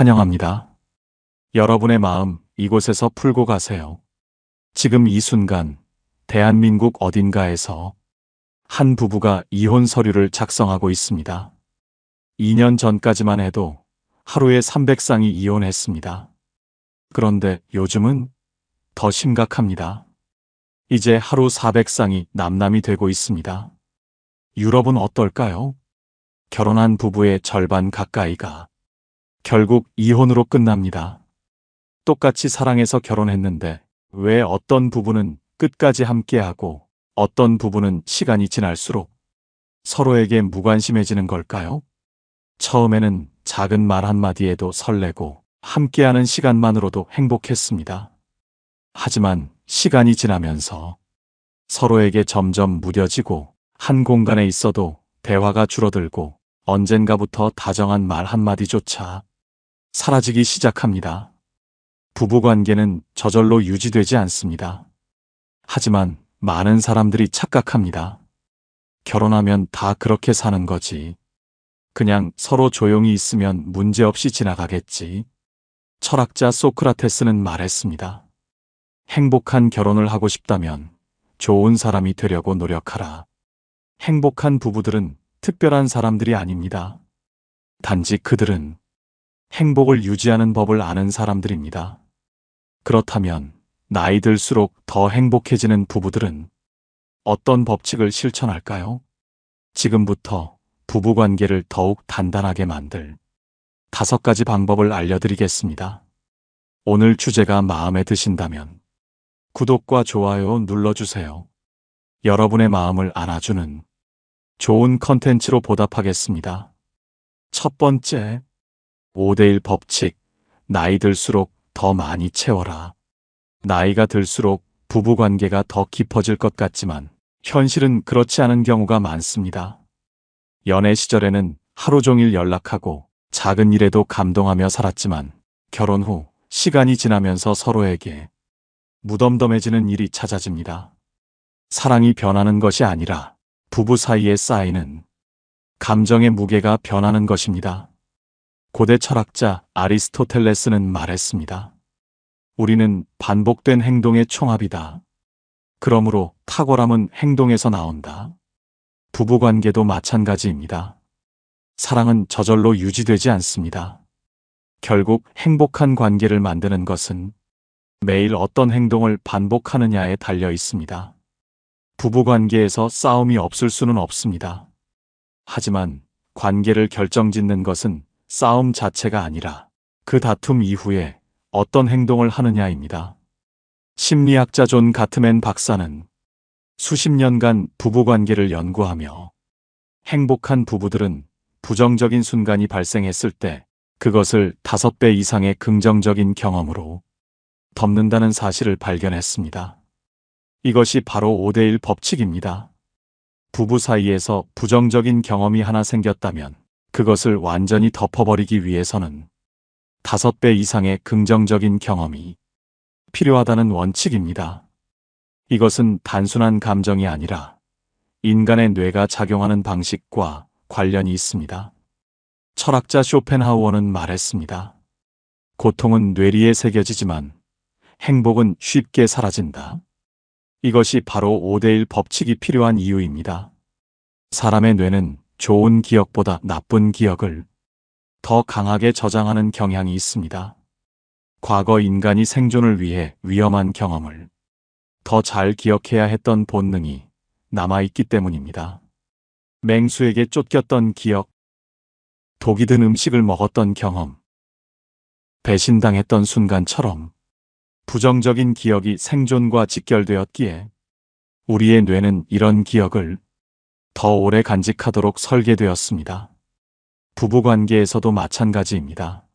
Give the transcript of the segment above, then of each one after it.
환영합니다. 여러분의 마음 이곳에서 풀고 가세요. 지금 이 순간 대한민국 어딘가에서 한 부부가 이혼 서류를 작성하고 있습니다. 2년 전까지만 해도 하루에 300쌍이 이혼했습니다. 그런데 요즘은 더 심각합니다. 이제 하루 400쌍이 남남이 되고 있습니다. 유럽은 어떨까요? 결혼한 부부의 절반 가까이가 결국 이혼으로 끝납니다. 똑같이 사랑해서 결혼했는데 왜 어떤 부부는 끝까지 함께하고 어떤 부부는 시간이 지날수록 서로에게 무관심해지는 걸까요? 처음에는 작은 말 한마디에도 설레고 함께하는 시간만으로도 행복했습니다. 하지만 시간이 지나면서 서로에게 점점 무뎌지고 한 공간에 있어도 대화가 줄어들고 언젠가부터 다정한 말 한마디조차 사라지기 시작합니다. 부부관계는 저절로 유지되지 않습니다. 하지만 많은 사람들이 착각합니다. 결혼하면 다 그렇게 사는 거지. 그냥 서로 조용히 있으면 문제없이 지나가겠지. 철학자 소크라테스는 말했습니다. 행복한 결혼을 하고 싶다면 좋은 사람이 되려고 노력하라. 행복한 부부들은 특별한 사람들이 아닙니다. 단지 그들은 행복을 유지하는 법을 아는 사람들입니다. 그렇다면 나이 들수록 더 행복해지는 부부들은 어떤 법칙을 실천할까요? 지금부터 부부관계를 더욱 단단하게 만들 5가지 방법을 알려드리겠습니다. 오늘 주제가 마음에 드신다면 구독과 좋아요 눌러주세요. 여러분의 마음을 안아주는 좋은 컨텐츠로 보답하겠습니다. 첫 번째, 5대1 법칙. 나이 들수록 더 많이 채워라. 나이가 들수록 부부관계가 더 깊어질 것 같지만 현실은 그렇지 않은 경우가 많습니다. 연애 시절에는 하루 종일 연락하고 작은 일에도 감동하며 살았지만 결혼 후 시간이 지나면서 서로에게 무덤덤해지는 일이 찾아집니다. 사랑이 변하는 것이 아니라 부부 사이에 쌓이는 감정의 무게가 변하는 것입니다. 고대 철학자 아리스토텔레스는 말했습니다. 우리는 반복된 행동의 총합이다. 그러므로 탁월함은 행동에서 나온다. 부부관계도 마찬가지입니다. 사랑은 저절로 유지되지 않습니다. 결국 행복한 관계를 만드는 것은 매일 어떤 행동을 반복하느냐에 달려 있습니다. 부부관계에서 싸움이 없을 수는 없습니다. 하지만 관계를 결정짓는 것은 싸움 자체가 아니라 그 다툼 이후에 어떤 행동을 하느냐입니다. 심리학자 존 가트맨 박사는 수십 년간 부부관계를 연구하며 행복한 부부들은 부정적인 순간이 발생했을 때 그것을 5배 이상의 긍정적인 경험으로 덮는다는 사실을 발견했습니다. 이것이 바로 5대1 법칙입니다. 부부 사이에서 부정적인 경험이 하나 생겼다면 그것을 완전히 덮어버리기 위해서는 5배 이상의 긍정적인 경험이 필요하다는 원칙입니다. 이것은 단순한 감정이 아니라 인간의 뇌가 작용하는 방식과 관련이 있습니다. 철학자 쇼펜하우어는 말했습니다. 고통은 뇌리에 새겨지지만 행복은 쉽게 사라진다. 이것이 바로 5대1 법칙이 필요한 이유입니다. 사람의 뇌는 좋은 기억보다 나쁜 기억을 더 강하게 저장하는 경향이 있습니다. 과거 인간이 생존을 위해 위험한 경험을 더 잘 기억해야 했던 본능이 남아있기 때문입니다. 맹수에게 쫓겼던 기억, 독이 든 음식을 먹었던 경험, 배신당했던 순간처럼 부정적인 기억이 생존과 직결되었기에 우리의 뇌는 이런 기억을 더 오래 간직하도록 설계되었습니다. 부부관계에서도 마찬가지입니다.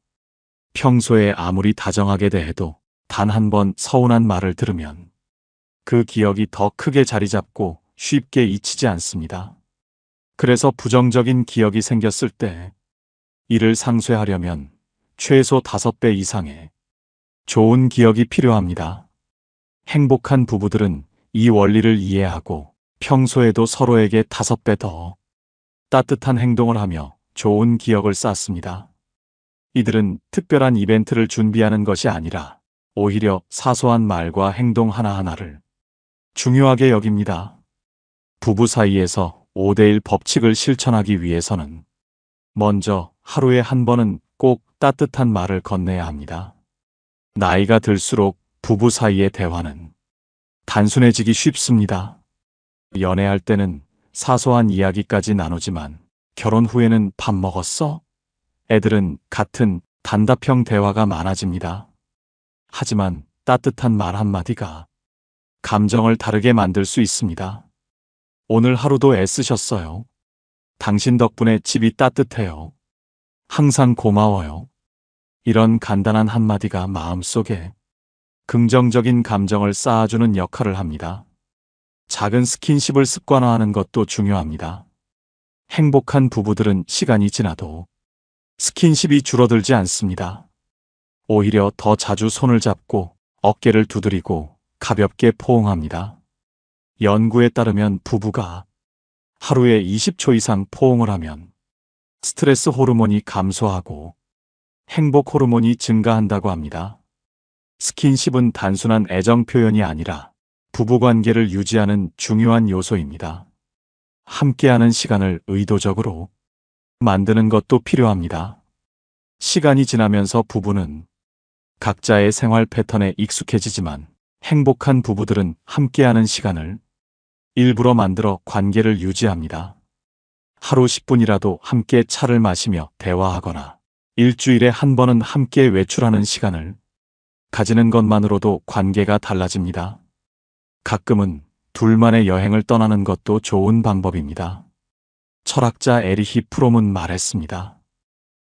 평소에 아무리 다정하게 대해도 단 한 번 서운한 말을 들으면 그 기억이 더 크게 자리 잡고 쉽게 잊히지 않습니다. 그래서 부정적인 기억이 생겼을 때 이를 상쇄하려면 최소 5배 이상의 좋은 기억이 필요합니다. 행복한 부부들은 이 원리를 이해하고 평소에도 서로에게 5배 더 따뜻한 행동을 하며 좋은 기억을 쌓습니다. 이들은 특별한 이벤트를 준비하는 것이 아니라 오히려 사소한 말과 행동 하나하나를 중요하게 여깁니다. 부부 사이에서 5대1 법칙을 실천하기 위해서는 먼저 하루에 한 번은 꼭 따뜻한 말을 건네야 합니다. 나이가 들수록 부부 사이의 대화는 단순해지기 쉽습니다. 연애할 때는 사소한 이야기까지 나누지만 결혼 후에는 밥 먹었어? 애들은 같은 단답형 대화가 많아집니다. 하지만 따뜻한 말 한마디가 감정을 다르게 만들 수 있습니다. 오늘 하루도 애쓰셨어요. 당신 덕분에 집이 따뜻해요. 항상 고마워요. 이런 간단한 한마디가 마음속에 긍정적인 감정을 쌓아주는 역할을 합니다. 작은 스킨십을 습관화하는 것도 중요합니다. 행복한 부부들은 시간이 지나도 스킨십이 줄어들지 않습니다. 오히려 더 자주 손을 잡고 어깨를 두드리고 가볍게 포옹합니다. 연구에 따르면 부부가 하루에 20초 이상 포옹을 하면 스트레스 호르몬이 감소하고 행복 호르몬이 증가한다고 합니다. 스킨십은 단순한 애정 표현이 아니라 부부관계를 유지하는 중요한 요소입니다. 함께하는 시간을 의도적으로 만드는 것도 필요합니다. 시간이 지나면서 부부는 각자의 생활 패턴에 익숙해지지만 행복한 부부들은 함께하는 시간을 일부러 만들어 관계를 유지합니다. 하루 10분이라도 함께 차를 마시며 대화하거나 일주일에 한 번은 함께 외출하는 시간을 가지는 것만으로도 관계가 달라집니다. 가끔은 둘만의 여행을 떠나는 것도 좋은 방법입니다. 철학자 에리히 프롬은 말했습니다.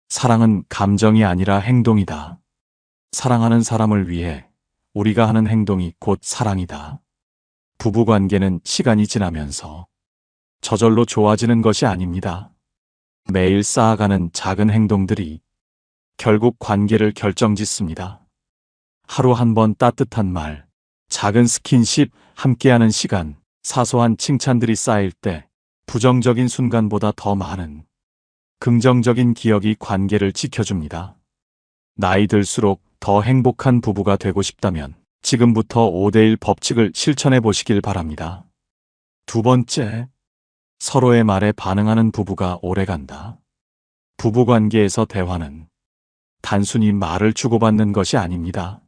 사랑은 감정이 아니라 행동이다. 사랑하는 사람을 위해 우리가 하는 행동이 곧 사랑이다. 부부관계는 시간이 지나면서 저절로 좋아지는 것이 아닙니다. 매일 쌓아가는 작은 행동들이 결국 관계를 결정짓습니다. 하루 한 번 따뜻한 말, 작은 스킨십, 함께하는 시간, 사소한 칭찬들이 쌓일 때 부정적인 순간보다 더 많은 긍정적인 기억이 관계를 지켜줍니다. 나이 들수록 더 행복한 부부가 되고 싶다면 지금부터 5대1 법칙을 실천해 보시길 바랍니다. 두 번째, 서로의 말에 반응하는 부부가 오래간다. 부부관계에서 대화는 단순히 말을 주고받는 것이 아닙니다.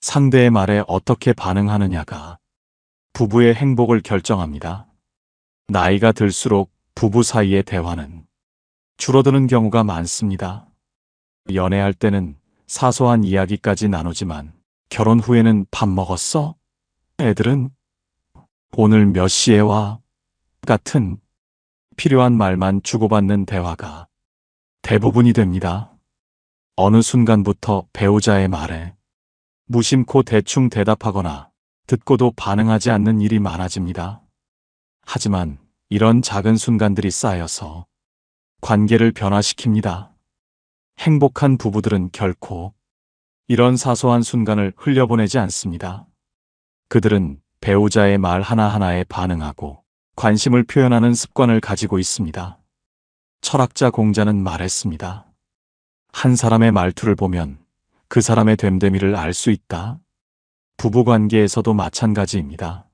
상대의 말에 어떻게 반응하느냐가 부부의 행복을 결정합니다. 나이가 들수록 부부 사이의 대화는 줄어드는 경우가 많습니다. 연애할 때는 사소한 이야기까지 나누지만 결혼 후에는 밥 먹었어? 애들은 오늘 몇 시에 와? 같은 필요한 말만 주고받는 대화가 대부분이 됩니다. 어느 순간부터 배우자의 말에 무심코 대충 대답하거나 듣고도 반응하지 않는 일이 많아집니다. 하지만 이런 작은 순간들이 쌓여서 관계를 변화시킵니다. 행복한 부부들은 결코 이런 사소한 순간을 흘려보내지 않습니다. 그들은 배우자의 말 하나하나에 반응하고 관심을 표현하는 습관을 가지고 있습니다. 철학자 공자는 말했습니다. 한 사람의 말투를 보면 그 사람의 됨됨이를 알 수 있다. 부부관계에서도 마찬가지입니다.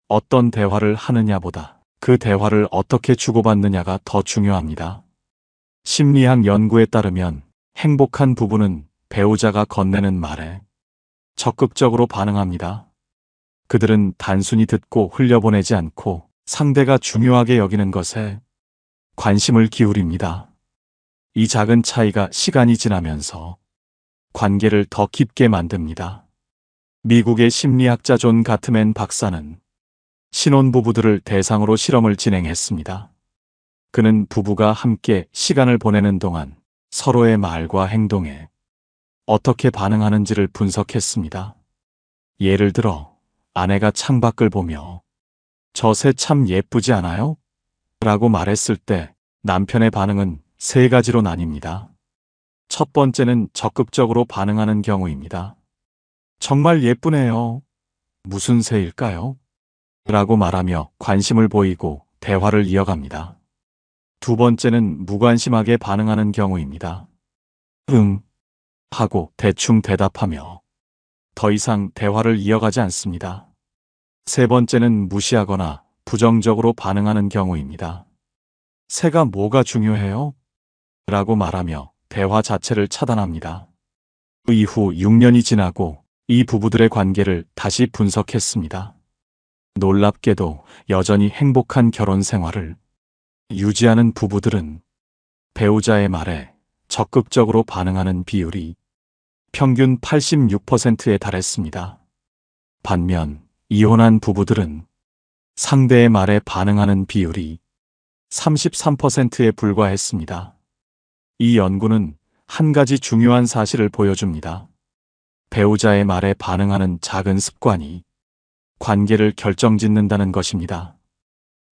어떤 대화를 하느냐보다 그 대화를 어떻게 주고받느냐가 더 중요합니다. 심리학 연구에 따르면 행복한 부부는 배우자가 건네는 말에 적극적으로 반응합니다. 그들은 단순히 듣고 흘려보내지 않고 상대가 중요하게 여기는 것에 관심을 기울입니다. 이 작은 차이가 시간이 지나면서 관계를 더 깊게 만듭니다. 미국의 심리학자 존 가트맨 박사는 신혼부부들을 대상으로 실험을 진행했습니다. 그는 부부가 함께 시간을 보내는 동안 서로의 말과 행동에 어떻게 반응하는지를 분석했습니다. 예를 들어 아내가 창밖을 보며 저 새 참 예쁘지 않아요? 라고 말했을 때 남편의 반응은 세 가지로 나뉩니다. 첫 번째는 적극적으로 반응하는 경우입니다. 정말 예쁘네요. 무슨 새일까요? 라고 말하며 관심을 보이고 대화를 이어갑니다. 두 번째는 무관심하게 반응하는 경우입니다. 응. 하고 대충 대답하며 더 이상 대화를 이어가지 않습니다. 세 번째는 무시하거나 부정적으로 반응하는 경우입니다. 새가 뭐가 중요해요? 라고 말하며 대화 자체를 차단합니다. 이후 6년이 지나고 이 부부들의 관계를 다시 분석했습니다. 놀랍게도 여전히 행복한 결혼 생활을 유지하는 부부들은 배우자의 말에 적극적으로 반응하는 비율이 평균 86%에 달했습니다. 반면 이혼한 부부들은 상대의 말에 반응하는 비율이 33%에 불과했습니다. 이 연구는 한 가지 중요한 사실을 보여줍니다. 배우자의 말에 반응하는 작은 습관이 관계를 결정짓는다는 것입니다.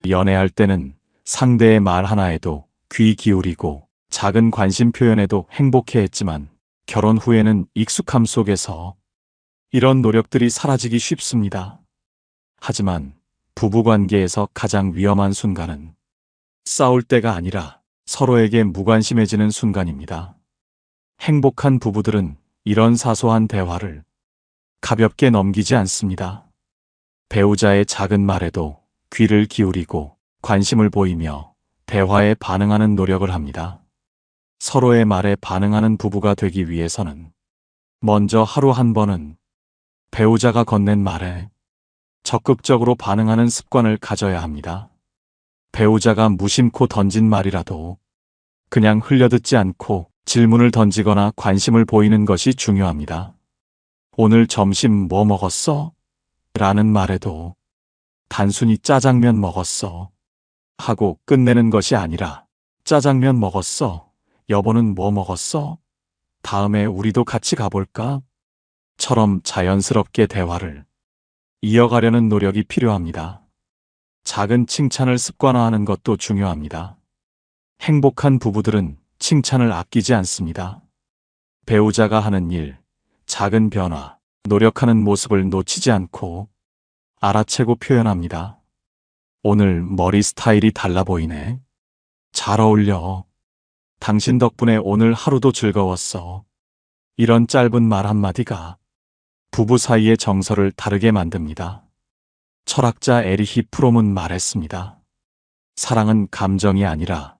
연애할 때는 상대의 말 하나에도 귀 기울이고 작은 관심 표현에도 행복해했지만 결혼 후에는 익숙함 속에서 이런 노력들이 사라지기 쉽습니다. 하지만 부부관계에서 가장 위험한 순간은 싸울 때가 아니라 서로에게 무관심해지는 순간입니다. 행복한 부부들은 이런 사소한 대화를 가볍게 넘기지 않습니다. 배우자의 작은 말에도 귀를 기울이고 관심을 보이며 대화에 반응하는 노력을 합니다. 서로의 말에 반응하는 부부가 되기 위해서는 먼저 하루 한 번은 배우자가 건넨 말에 적극적으로 반응하는 습관을 가져야 합니다. 배우자가 무심코 던진 말이라도 그냥 흘려듣지 않고 질문을 던지거나 관심을 보이는 것이 중요합니다. 오늘 점심 뭐 먹었어? 라는 말에도 단순히 짜장면 먹었어 하고 끝내는 것이 아니라 짜장면 먹었어. 여보는 뭐 먹었어? 다음에 우리도 같이 가볼까? 처럼 자연스럽게 대화를 이어가려는 노력이 필요합니다. 작은 칭찬을 습관화하는 것도 중요합니다. 행복한 부부들은 칭찬을 아끼지 않습니다. 배우자가 하는 일, 작은 변화, 노력하는 모습을 놓치지 않고 알아채고 표현합니다. 오늘 머리 스타일이 달라 보이네. 잘 어울려. 당신 덕분에 오늘 하루도 즐거웠어. 이런 짧은 말 한마디가 부부 사이의 정서를 다르게 만듭니다. 철학자 에리히 프롬은 말했습니다. 사랑은 감정이 아니라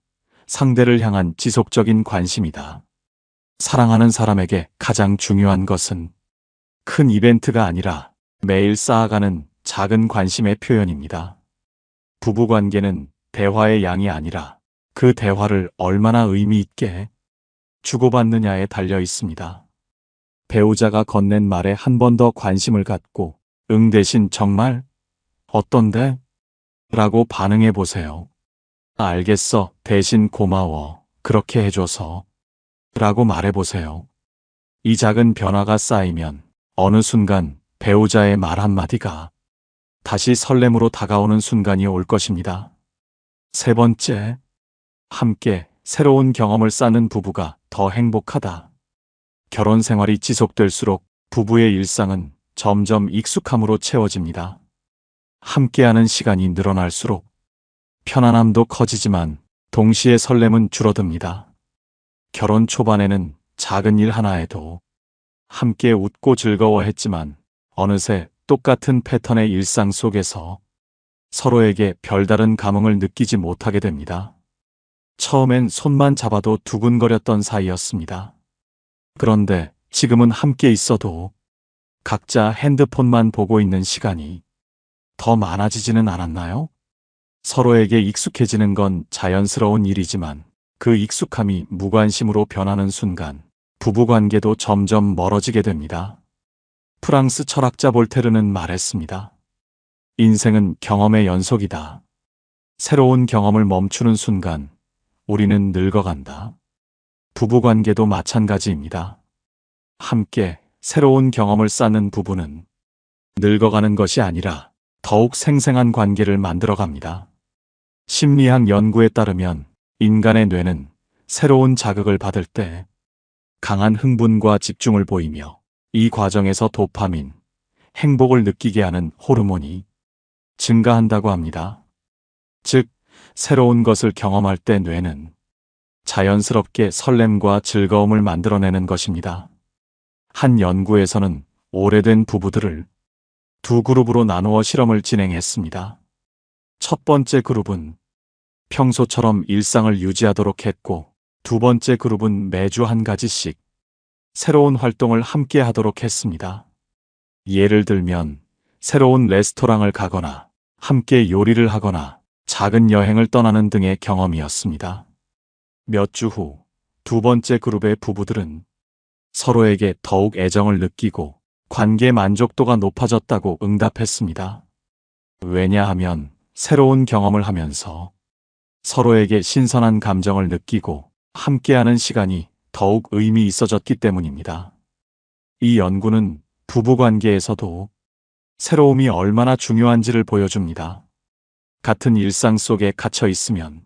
상대를 향한 지속적인 관심이다. 사랑하는 사람에게 가장 중요한 것은 큰 이벤트가 아니라 매일 쌓아가는 작은 관심의 표현입니다. 부부관계는 대화의 양이 아니라 그 대화를 얼마나 의미 있게 주고받느냐에 달려 있습니다. 배우자가 건넨 말에 한 번 더 관심을 갖고 응 대신 정말? 어떤데? 라고 반응해 보세요. 알겠어. 대신 고마워. 그렇게 해줘서. 라고 말해 보세요. 이 작은 변화가 쌓이면 어느 순간 배우자의 말 한마디가 다시 설렘으로 다가오는 순간이 올 것입니다. 세 번째, 함께 새로운 경험을 쌓는 부부가 더 행복하다. 결혼 생활이 지속될수록 부부의 일상은 점점 익숙함으로 채워집니다. 함께하는 시간이 늘어날수록 편안함도 커지지만 동시에 설렘은 줄어듭니다. 결혼 초반에는 작은 일 하나에도 함께 웃고 즐거워했지만 어느새 똑같은 패턴의 일상 속에서 서로에게 별다른 감흥을 느끼지 못하게 됩니다. 처음엔 손만 잡아도 두근거렸던 사이였습니다. 그런데 지금은 함께 있어도 각자 핸드폰만 보고 있는 시간이 더 많아지지는 않았나요? 서로에게 익숙해지는 건 자연스러운 일이지만 그 익숙함이 무관심으로 변하는 순간 부부관계도 점점 멀어지게 됩니다. 프랑스 철학자 볼테르는 말했습니다. 인생은 경험의 연속이다. 새로운 경험을 멈추는 순간 우리는 늙어간다. 부부관계도 마찬가지입니다. 함께 새로운 경험을 쌓는 부부는 늙어가는 것이 아니라 더욱 생생한 관계를 만들어갑니다. 심리학 연구에 따르면 인간의 뇌는 새로운 자극을 받을 때 강한 흥분과 집중을 보이며 이 과정에서 도파민, 행복을 느끼게 하는 호르몬이 증가한다고 합니다. 즉, 새로운 것을 경험할 때 뇌는 자연스럽게 설렘과 즐거움을 만들어내는 것입니다. 한 연구에서는 오래된 부부들을 두 그룹으로 나누어 실험을 진행했습니다. 첫 번째 그룹은 평소처럼 일상을 유지하도록 했고, 두 번째 그룹은 매주 한 가지씩 새로운 활동을 함께 하도록 했습니다. 예를 들면 새로운 레스토랑을 가거나 함께 요리를 하거나 작은 여행을 떠나는 등의 경험이었습니다. 몇 주 후 두 번째 그룹의 부부들은 서로에게 더욱 애정을 느끼고 관계 만족도가 높아졌다고 응답했습니다. 왜냐하면 새로운 경험을 하면서 서로에게 신선한 감정을 느끼고 함께하는 시간이 더욱 의미 있어졌기 때문입니다. 이 연구는 부부관계에서도 새로움이 얼마나 중요한지를 보여줍니다. 같은 일상 속에 갇혀 있으면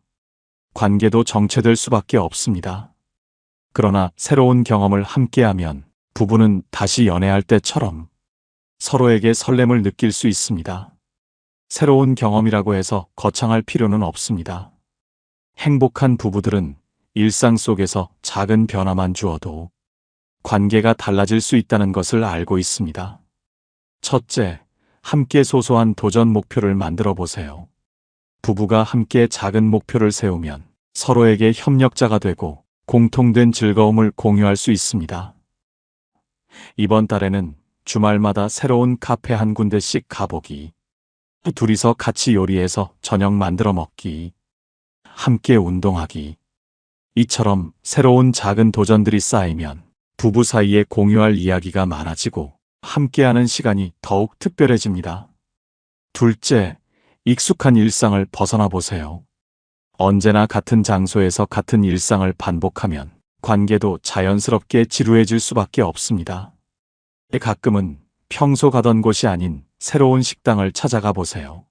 관계도 정체될 수밖에 없습니다. 그러나 새로운 경험을 함께하면 부부는 다시 연애할 때처럼 서로에게 설렘을 느낄 수 있습니다. 새로운 경험이라고 해서 거창할 필요는 없습니다. 행복한 부부들은 일상 속에서 작은 변화만 주어도 관계가 달라질 수 있다는 것을 알고 있습니다. 첫째, 함께 소소한 도전 목표를 만들어 보세요. 부부가 함께 작은 목표를 세우면 서로에게 협력자가 되고 공통된 즐거움을 공유할 수 있습니다. 이번 달에는 주말마다 새로운 카페 한 군데씩 가보기, 둘이서 같이 요리해서 저녁 만들어 먹기, 함께 운동하기. 이처럼 새로운 작은 도전들이 쌓이면 부부 사이에 공유할 이야기가 많아지고 함께하는 시간이 더욱 특별해집니다. 둘째, 익숙한 일상을 벗어나 보세요. 언제나 같은 장소에서 같은 일상을 반복하면 관계도 자연스럽게 지루해질 수밖에 없습니다. 가끔은 평소 가던 곳이 아닌 새로운 식당을 찾아가 보세요.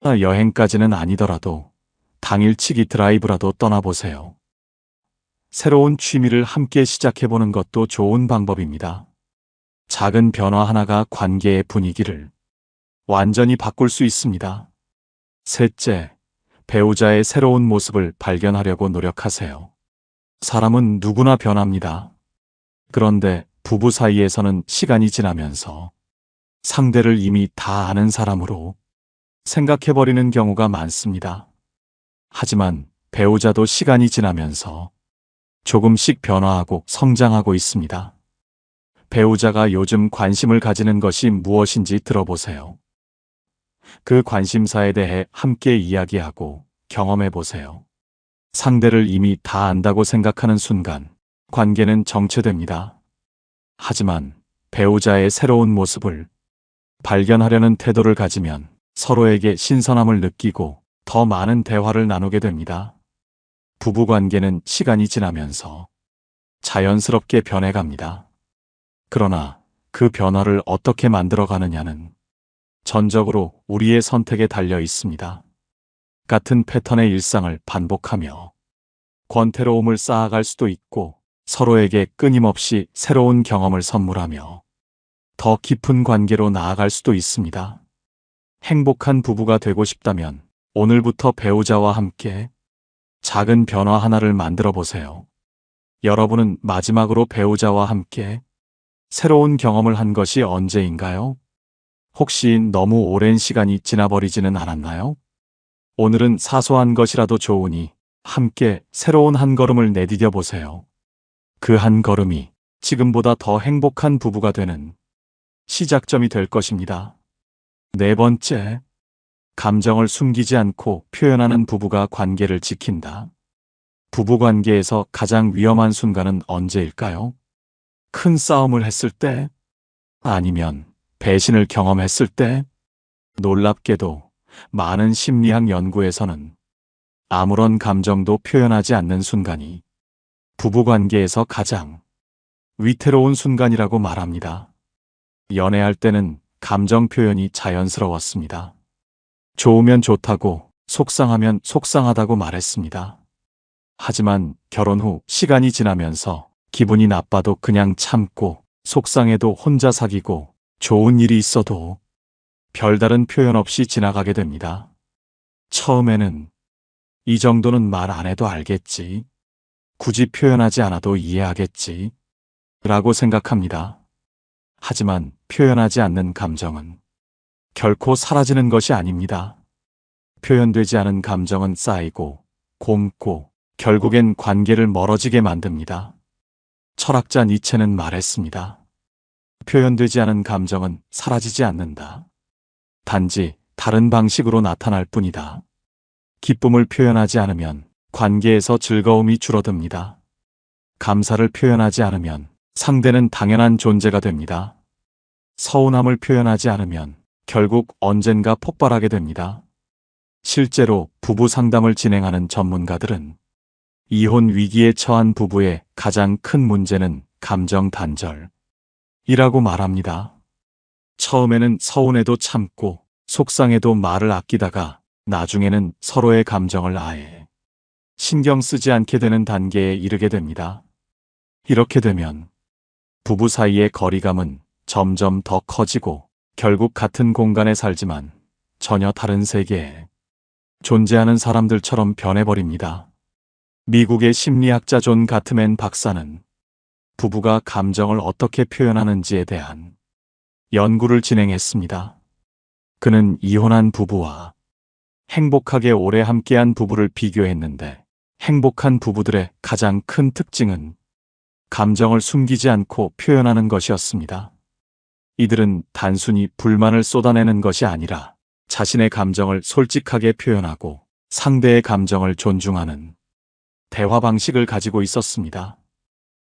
여행까지는 아니더라도 당일치기 드라이브라도 떠나보세요. 새로운 취미를 함께 시작해보는 것도 좋은 방법입니다. 작은 변화 하나가 관계의 분위기를 완전히 바꿀 수 있습니다. 셋째, 배우자의 새로운 모습을 발견하려고 노력하세요. 사람은 누구나 변합니다. 그런데 부부 사이에서는 시간이 지나면서 상대를 이미 다 아는 사람으로 생각해버리는 경우가 많습니다. 하지만 배우자도 시간이 지나면서 조금씩 변화하고 성장하고 있습니다. 배우자가 요즘 관심을 가지는 것이 무엇인지 들어보세요. 그 관심사에 대해 함께 이야기하고 경험해 보세요. 상대를 이미 다 안다고 생각하는 순간 관계는 정체됩니다. 하지만 배우자의 새로운 모습을 발견하려는 태도를 가지면 서로에게 신선함을 느끼고 더 많은 대화를 나누게 됩니다. 부부관계는 시간이 지나면서 자연스럽게 변해갑니다. 그러나 그 변화를 어떻게 만들어가느냐는 전적으로 우리의 선택에 달려 있습니다. 같은 패턴의 일상을 반복하며 권태로움을 쌓아갈 수도 있고, 서로에게 끊임없이 새로운 경험을 선물하며 더 깊은 관계로 나아갈 수도 있습니다. 행복한 부부가 되고 싶다면 오늘부터 배우자와 함께 작은 변화 하나를 만들어 보세요. 여러분은 마지막으로 배우자와 함께 새로운 경험을 한 것이 언제인가요? 혹시 너무 오랜 시간이 지나버리지는 않았나요? 오늘은 사소한 것이라도 좋으니 함께 새로운 한 걸음을 내디뎌 보세요. 그 한 걸음이 지금보다 더 행복한 부부가 되는 시작점이 될 것입니다. 네 번째, 감정을 숨기지 않고 표현하는 부부가 관계를 지킨다. 부부관계에서 가장 위험한 순간은 언제일까요? 큰 싸움을 했을 때? 아니면 배신을 경험했을 때? 놀랍게도 많은 심리학 연구에서는 아무런 감정도 표현하지 않는 순간이 부부관계에서 가장 위태로운 순간이라고 말합니다. 연애할 때는 감정 표현이 자연스러웠습니다. 좋으면 좋다고, 속상하면 속상하다고 말했습니다. 하지만 결혼 후 시간이 지나면서 기분이 나빠도 그냥 참고, 속상해도 혼자 사귀고, 좋은 일이 있어도 별다른 표현 없이 지나가게 됩니다. 처음에는 이 정도는 말 안 해도 알겠지. 굳이 표현하지 않아도 이해하겠지 라고 생각합니다. 하지만 표현하지 않는 감정은 결코 사라지는 것이 아닙니다. 표현되지 않은 감정은 쌓이고 곪고 결국엔 관계를 멀어지게 만듭니다. 철학자 니체는 말했습니다. 표현되지 않은 감정은 사라지지 않는다. 단지 다른 방식으로 나타날 뿐이다. 기쁨을 표현하지 않으면 관계에서 즐거움이 줄어듭니다. 감사를 표현하지 않으면 상대는 당연한 존재가 됩니다. 서운함을 표현하지 않으면 결국 언젠가 폭발하게 됩니다. 실제로 부부 상담을 진행하는 전문가들은 이혼 위기에 처한 부부의 가장 큰 문제는 감정 단절이라고 말합니다. 처음에는 서운해도 참고 속상해도 말을 아끼다가 나중에는 서로의 감정을 아예 신경 쓰지 않게 되는 단계에 이르게 됩니다. 이렇게 되면 부부 사이의 거리감은 점점 더 커지고 결국 같은 공간에 살지만 전혀 다른 세계에 존재하는 사람들처럼 변해버립니다. 미국의 심리학자 존 가트맨 박사는 부부가 감정을 어떻게 표현하는지에 대한 연구를 진행했습니다. 그는 이혼한 부부와 행복하게 오래 함께한 부부를 비교했는데 행복한 부부들의 가장 큰 특징은 감정을 숨기지 않고 표현하는 것이었습니다. 이들은 단순히 불만을 쏟아내는 것이 아니라 자신의 감정을 솔직하게 표현하고 상대의 감정을 존중하는 대화 방식을 가지고 있었습니다.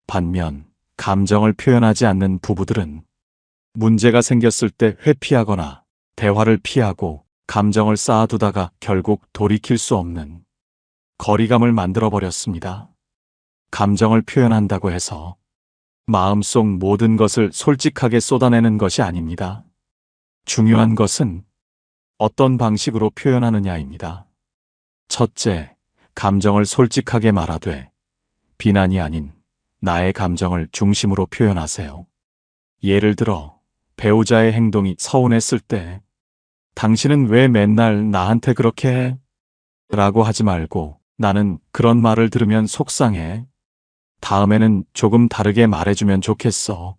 반면 감정을 표현하지 않는 부부들은 문제가 생겼을 때 회피하거나 대화를 피하고 감정을 쌓아두다가 결국 돌이킬 수 없는 거리감을 만들어버렸습니다. 감정을 표현한다고 해서 마음속 모든 것을 솔직하게 쏟아내는 것이 아닙니다. 중요한 것은 어떤 방식으로 표현하느냐입니다. 첫째, 감정을 솔직하게 말하되 비난이 아닌 나의 감정을 중심으로 표현하세요. 예를 들어 배우자의 행동이 서운했을 때 당신은 왜 맨날 나한테 그렇게 해? 라고 하지 말고 나는 그런 말을 들으면 속상해. 다음에는 조금 다르게 말해주면 좋겠어.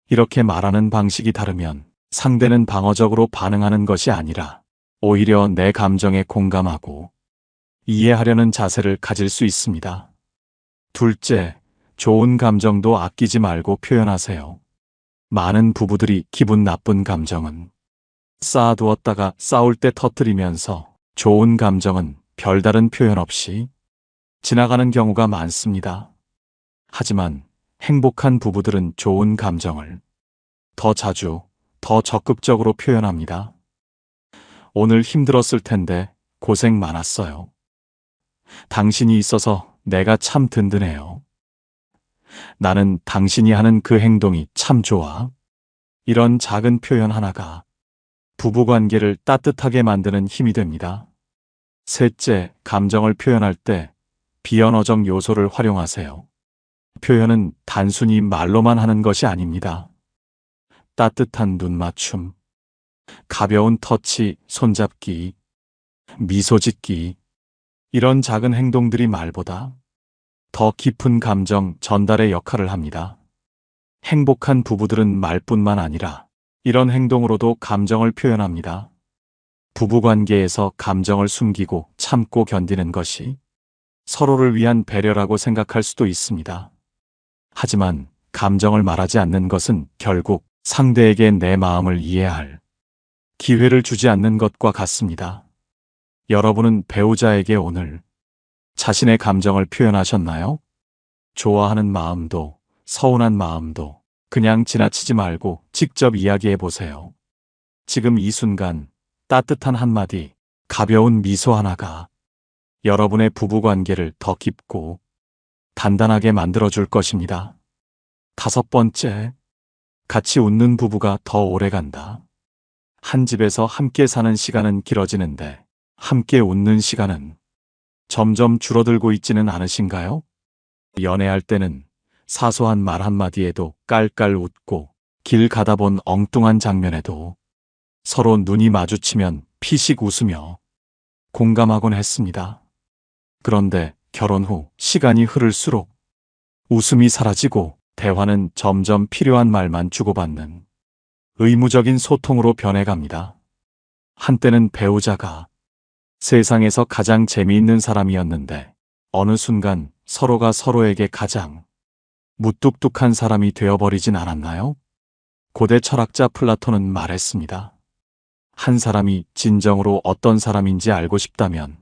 이렇게 말하는 방식이 다르면 상대는 방어적으로 반응하는 것이 아니라 오히려 내 감정에 공감하고 이해하려는 자세를 가질 수 있습니다. 둘째, 좋은 감정도 아끼지 말고 표현하세요. 많은 부부들이 기분 나쁜 감정은 쌓아두었다가 싸울 때 터뜨리면서 좋은 감정은 별다른 표현 없이 지나가는 경우가 많습니다. 하지만 행복한 부부들은 좋은 감정을 더 자주, 더 적극적으로 표현합니다. 오늘 힘들었을 텐데 고생 많았어요. 당신이 있어서 내가 참 든든해요. 나는 당신이 하는 그 행동이 참 좋아. 이런 작은 표현 하나가 부부관계를 따뜻하게 만드는 힘이 됩니다. 셋째, 감정을 표현할 때 비언어적 요소를 활용하세요. 표현은 단순히 말로만 하는 것이 아닙니다. 따뜻한 눈맞춤, 가벼운 터치, 손잡기, 미소 짓기, 이런 작은 행동들이 말보다 더 깊은 감정 전달의 역할을 합니다. 행복한 부부들은 말뿐만 아니라 이런 행동으로도 감정을 표현합니다. 부부관계에서 감정을 숨기고 참고 견디는 것이 서로를 위한 배려라고 생각할 수도 있습니다. 하지만 감정을 말하지 않는 것은 결국 상대에게 내 마음을 이해할 기회를 주지 않는 것과 같습니다. 여러분은 배우자에게 오늘 자신의 감정을 표현하셨나요? 좋아하는 마음도 서운한 마음도 그냥 지나치지 말고 직접 이야기해 보세요. 지금 이 순간 따뜻한 한마디, 가벼운 미소 하나가 여러분의 부부관계를 더 깊고 단단하게 만들어줄 것입니다. 다섯 번째, 같이 웃는 부부가 더 오래 간다. 한 집에서 함께 사는 시간은 길어지는데 함께 웃는 시간은 점점 줄어들고 있지는 않으신가요? 연애할 때는 사소한 말 한마디에도 깔깔 웃고 길 가다 본 엉뚱한 장면에도 서로 눈이 마주치면 피식 웃으며 공감하곤 했습니다. 그런데 결혼 후 시간이 흐를수록 웃음이 사라지고 대화는 점점 필요한 말만 주고받는 의무적인 소통으로 변해갑니다. 한때는 배우자가 세상에서 가장 재미있는 사람이었는데 어느 순간 서로가 서로에게 가장 무뚝뚝한 사람이 되어버리진 않았나요? 고대 철학자 플라톤은 말했습니다. 한 사람이 진정으로 어떤 사람인지 알고 싶다면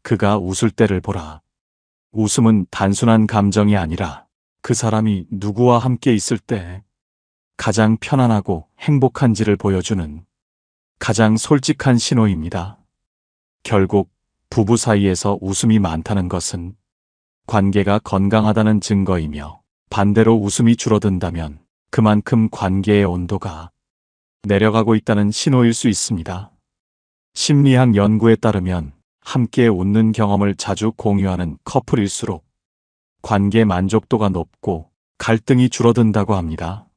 그가 웃을 때를 보라. 웃음은 단순한 감정이 아니라 그 사람이 누구와 함께 있을 때 가장 편안하고 행복한지를 보여주는 가장 솔직한 신호입니다. 결국 부부 사이에서 웃음이 많다는 것은 관계가 건강하다는 증거이며 반대로 웃음이 줄어든다면 그만큼 관계의 온도가 내려가고 있다는 신호일 수 있습니다. 심리학 연구에 따르면 함께 웃는 경험을 자주 공유하는 커플일수록 관계 만족도가 높고 갈등이 줄어든다고 합니다.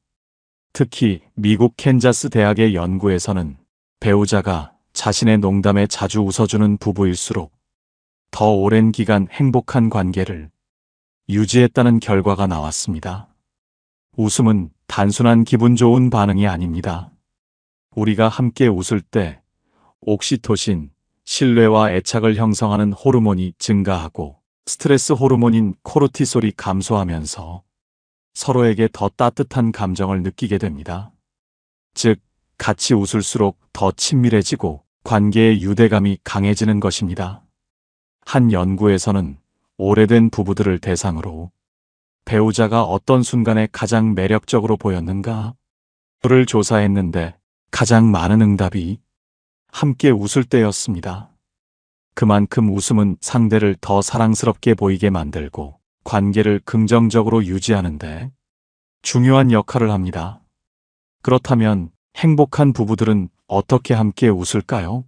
특히 미국 캔자스 대학의 연구에서는 배우자가 자신의 농담에 자주 웃어주는 부부일수록 더 오랜 기간 행복한 관계를 유지했다는 결과가 나왔습니다. 웃음은 단순한 기분 좋은 반응이 아닙니다. 우리가 함께 웃을 때 옥시토신, 신뢰와 애착을 형성하는 호르몬이 증가하고 스트레스 호르몬인 코르티솔이 감소하면서 서로에게 더 따뜻한 감정을 느끼게 됩니다. 즉, 같이 웃을수록 더 친밀해지고 관계의 유대감이 강해지는 것입니다. 한 연구에서는 오래된 부부들을 대상으로 배우자가 어떤 순간에 가장 매력적으로 보였는가를 조사했는데 가장 많은 응답이 함께 웃을 때였습니다. 그만큼 웃음은 상대를 더 사랑스럽게 보이게 만들고 관계를 긍정적으로 유지하는데 중요한 역할을 합니다. 그렇다면 행복한 부부들은 어떻게 함께 웃을까요?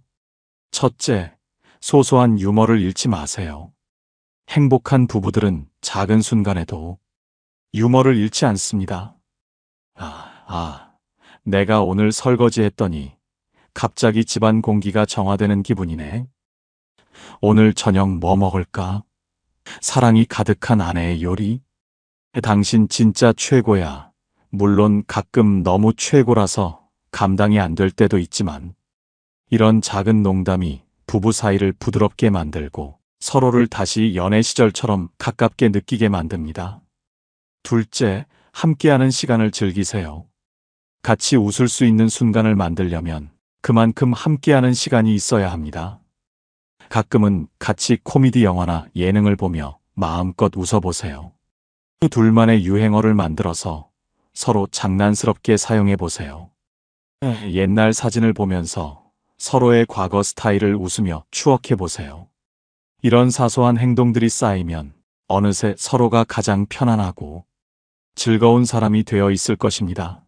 첫째, 소소한 유머를 잃지 마세요. 행복한 부부들은 작은 순간에도 유머를 잃지 않습니다. 내가 오늘 설거지 했더니 갑자기 집안 공기가 정화되는 기분이네. 오늘 저녁 뭐 먹을까? 사랑이 가득한 아내의 요리? 당신 진짜 최고야. 물론 가끔 너무 최고라서 감당이 안 될 때도 있지만 이런 작은 농담이 부부 사이를 부드럽게 만들고 서로를 다시 연애 시절처럼 가깝게 느끼게 만듭니다. 둘째, 함께하는 시간을 즐기세요. 같이 웃을 수 있는 순간을 만들려면 그만큼 함께하는 시간이 있어야 합니다. 가끔은 같이 코미디 영화나 예능을 보며 마음껏 웃어보세요. 둘만의 유행어를 만들어서 서로 장난스럽게 사용해 보세요. 옛날 사진을 보면서 서로의 과거 스타일을 웃으며 추억해 보세요. 이런 사소한 행동들이 쌓이면 어느새 서로가 가장 편안하고 즐거운 사람이 되어 있을 것입니다.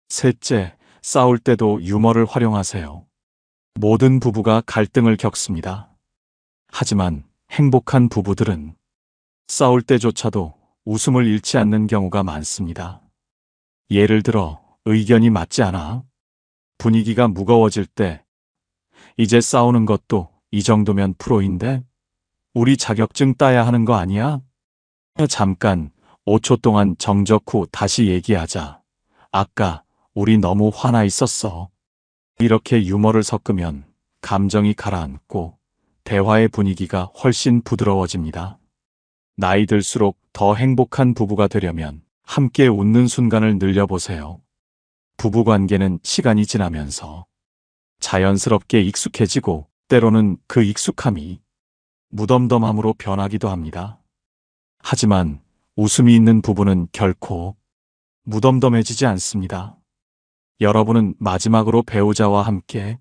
셋째, 싸울 때도 유머를 활용하세요. 모든 부부가 갈등을 겪습니다. 하지만 행복한 부부들은 싸울 때조차도 웃음을 잃지 않는 경우가 많습니다. 예를 들어 의견이 맞지 않아 분위기가 무거워질 때 이제 싸우는 것도 이 정도면 프로인데 우리 자격증 따야 하는 거 아니야? 잠깐 5초 동안 정적 후 다시 얘기하자. 아까 우리 너무 화나 있었어. 이렇게 유머를 섞으면 감정이 가라앉고 대화의 분위기가 훨씬 부드러워집니다. 나이 들수록 더 행복한 부부가 되려면 함께 웃는 순간을 늘려보세요. 부부관계는 시간이 지나면서 자연스럽게 익숙해지고 때로는 그 익숙함이 무덤덤함으로 변하기도 합니다. 하지만 웃음이 있는 부부는 결코 무덤덤해지지 않습니다. 여러분은 마지막으로 배우자와 함께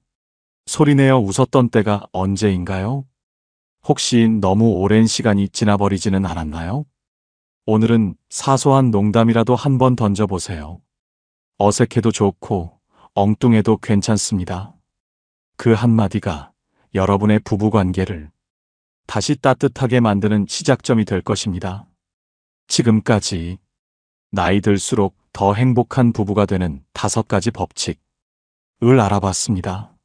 소리내어 웃었던 때가 언제인가요? 혹시 너무 오랜 시간이 지나버리지는 않았나요? 오늘은 사소한 농담이라도 한번 던져보세요. 어색해도 좋고 엉뚱해도 괜찮습니다. 그 한마디가 여러분의 부부관계를 다시 따뜻하게 만드는 시작점이 될 것입니다. 지금까지 나이 들수록 더 행복한 부부가 되는 5가지 법칙을 알아봤습니다.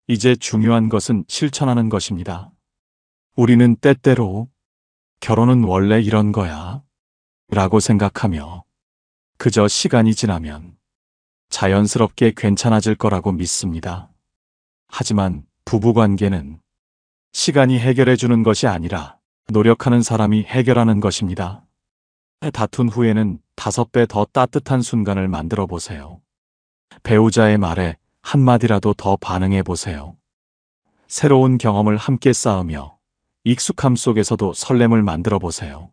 이제 중요한 것은 실천하는 것입니다. 우리는 때때로 결혼은 원래 이런 거야. 라고 생각하며 그저 시간이 지나면 자연스럽게 괜찮아질 거라고 믿습니다. 하지만 부부관계는 시간이 해결해 주는 것이 아니라 노력하는 사람이 해결하는 것입니다. 다툰 후에는 5배 더 따뜻한 순간을 만들어 보세요. 배우자의 말에 한마디라도 더 반응해 보세요. 새로운 경험을 함께 쌓으며 익숙함 속에서도 설렘을 만들어 보세요.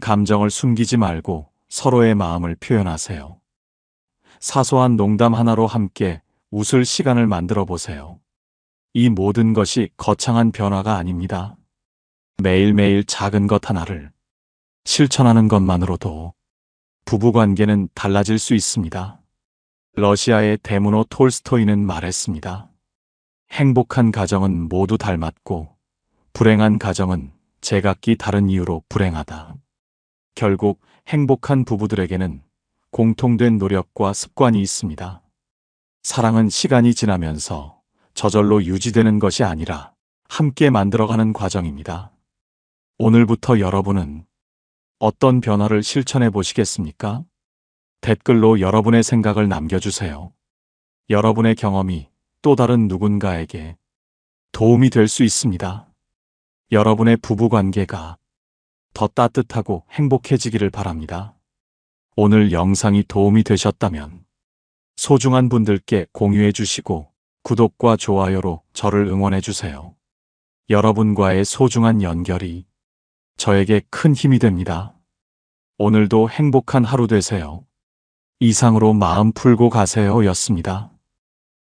감정을 숨기지 말고 서로의 마음을 표현하세요. 사소한 농담 하나로 함께 웃을 시간을 만들어 보세요. 이 모든 것이 거창한 변화가 아닙니다. 매일매일 작은 것 하나를 실천하는 것만으로도 부부관계는 달라질 수 있습니다. 러시아의 대문호 톨스토이는 말했습니다. 행복한 가정은 모두 닮았고 불행한 가정은 제각기 다른 이유로 불행하다. 결국 행복한 부부들에게는 공통된 노력과 습관이 있습니다. 사랑은 시간이 지나면서 저절로 유지되는 것이 아니라 함께 만들어가는 과정입니다. 오늘부터 여러분은 어떤 변화를 실천해 보시겠습니까? 댓글로 여러분의 생각을 남겨주세요. 여러분의 경험이 또 다른 누군가에게 도움이 될 수 있습니다. 여러분의 부부관계가 더 따뜻하고 행복해지기를 바랍니다. 오늘 영상이 도움이 되셨다면 소중한 분들께 공유해 주시고 구독과 좋아요로 저를 응원해 주세요. 여러분과의 소중한 연결이 저에게 큰 힘이 됩니다. 오늘도 행복한 하루 되세요. 이상으로 마음 풀고 가세요 였습니다.